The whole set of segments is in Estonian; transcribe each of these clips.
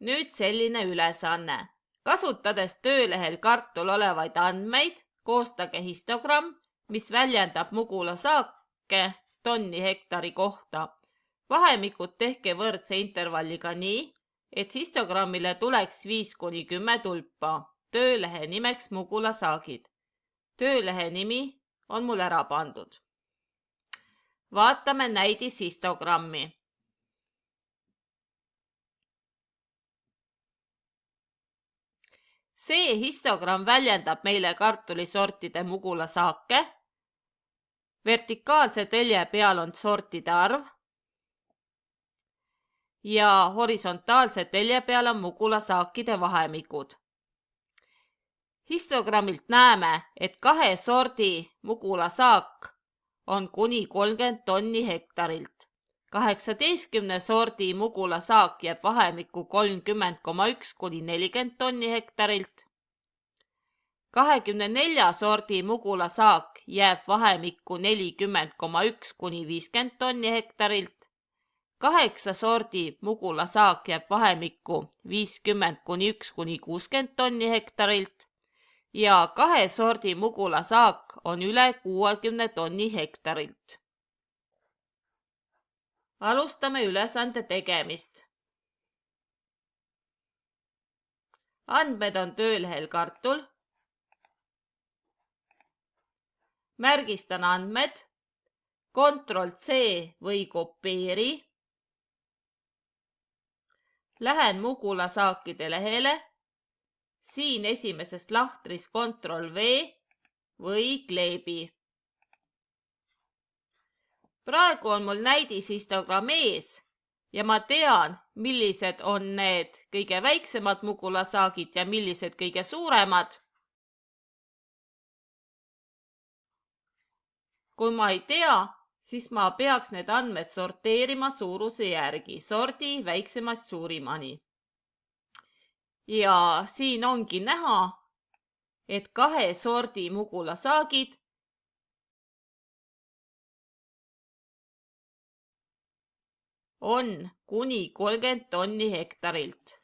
Nüüd selline ülesanne. Kasutades töölehel kartul olevaid andmeid, koostage histogramm, mis väljendab mugula saake tonni hektari kohta. Vahemikud tehke võrdse intervalliga nii, et histogrammile tuleks 5–10 tulpa. Töölehe nimeks mugula saagid. Töölehe nimi on mul ära pandud. Vaatame näidishistogrammi. See histogramm väljendab meile kartulisortide mugula saake. Vertikaalse telje peal on sortide arv ja horisontaalse telje peal on mugula saakide vahemikud. Histogrammilt näeme, et 2 sordi mugula saak on kuni 30 tonni hektarilt. 18 sordi mugula saak jääb vahemikku 30,1 kuni 40 tonni hektarilt. 24 sordi mugula saak jääb vahemikku 40,1 kuni 50 tonni hektarilt. 8 sordi mugula saak jääb vahemikku 50 kuni 1 kuni 60 tonni hektarilt. Ja 2 sordi mugula saak on üle 60 tonni hektarilt. Alustame ülesande tegemist. Andmed on töölehel kartul. Märgistan andmed. Ctrl+C või kopeeri. Lähen mugula saakide lehele. Siin esimeses lahtris Ctrl+V või kleebi. Praegu on mul näidishistogramm ees ja ma tean, millised on need kõige väiksemad mugula saagid ja millised kõige suuremad. Kui ma ei tea, siis ma peaks need andmed sorteerima suuruse järgi, sordi väiksemast suurimani. Ja siin ongi näha, et 2 sordi mugula saagid on kuni 30 tonni hektarilt.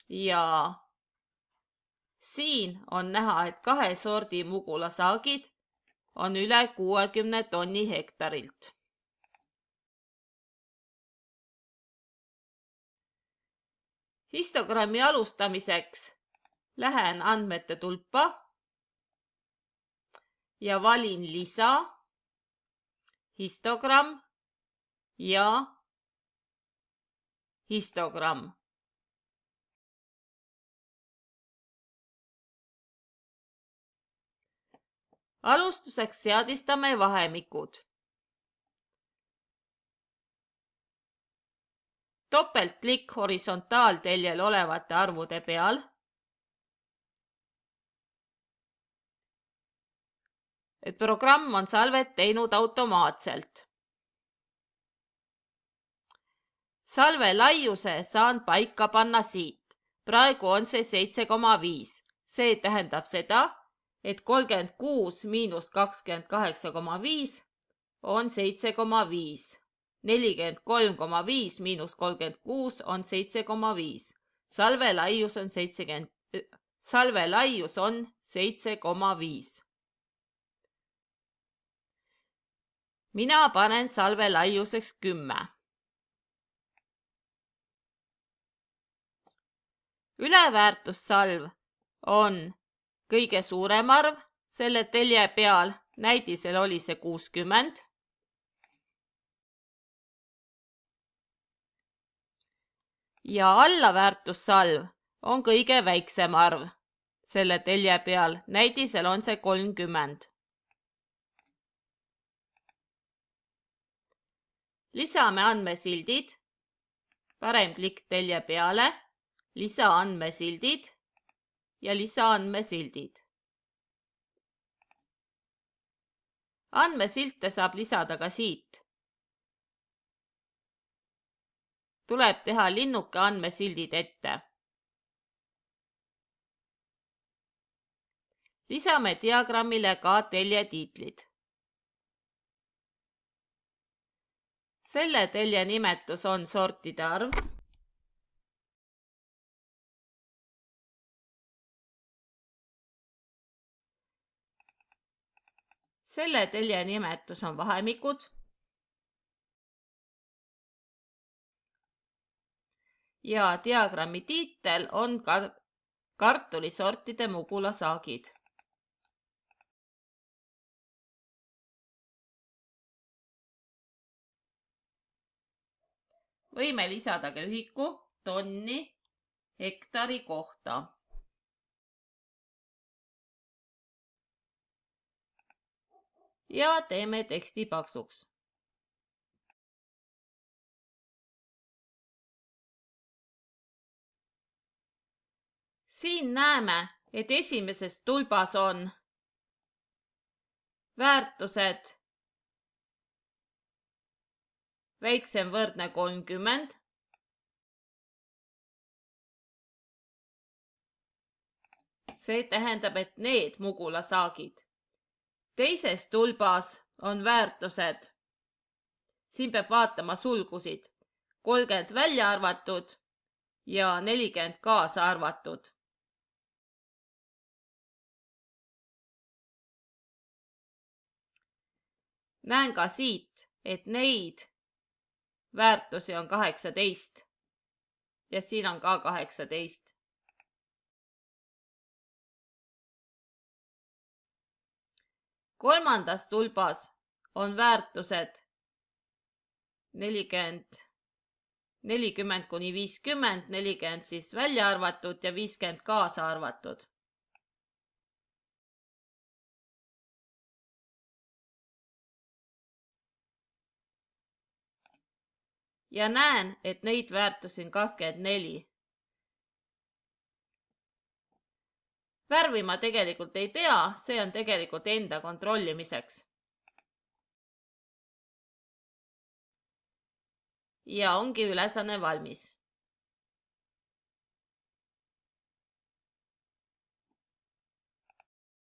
Ja siin on näha, et 2 sordi mugula saagid on üle 60 tonni hektarilt. Histogrammi alustamiseks lähen andmete tulpa ja valin lisa, histogramm ja histogramm. Alustuseks seadistame vahemikud. Topeltklikk horisontaalteljel olevate arvude peal. Et programm on salvet teinud automaatselt. Salve laiuse saan paika panna siit. Praegu on see 7,5. See tähendab seda, et 36 miinus 28,5 on 7,5. 43,5 miinus 36 on 7,5. Salve laius on 7,5. Mina panen salve laiuseks 10. Üleväärtussalv on kõige suurem arv selle telje peal. Näidisel oli see 60. Ja allaväärtussalv on kõige väiksem arv selle telje peal. Näidisel on see 30. Lisame andmesildid. Parem klikk telje peale, lisa andmesildid ja lisa andmesildid. Andmesilte saab lisada ka siit. Tuleb teha linnuke andmesildid ette. Lisame diagrammile ka telje tiitlid. Selle telje nimetus on sortide arv. Selle telje nimetus on vahemikud ja diagrammi tiitel on kartulisortide mugulasaagid. Võime lisada ka ühiku tonni hektari kohta. Ja teeme teksti paksuks. Siin näeme, et esimeses tulbas on väärtused väiksem võrdne 30. See tähendab, et need mugulasaagid. Teises tulbas on väärtused. Siin peab vaatama sulgusid. 30 välja arvatud ja 40 kaasa arvatud. Näen ka siit, et neid väärtusi on 18 ja siin on ka 18. Kolmandas tulbas on väärtused 40 kuni 50, 40 siis välja arvatud ja 50 kaasa arvatud. Ja näen, et neid väärtusi on 24. Värvima tegelikult ei pea, see on tegelikult enda kontrollimiseks. Ja ongi ülesanne valmis.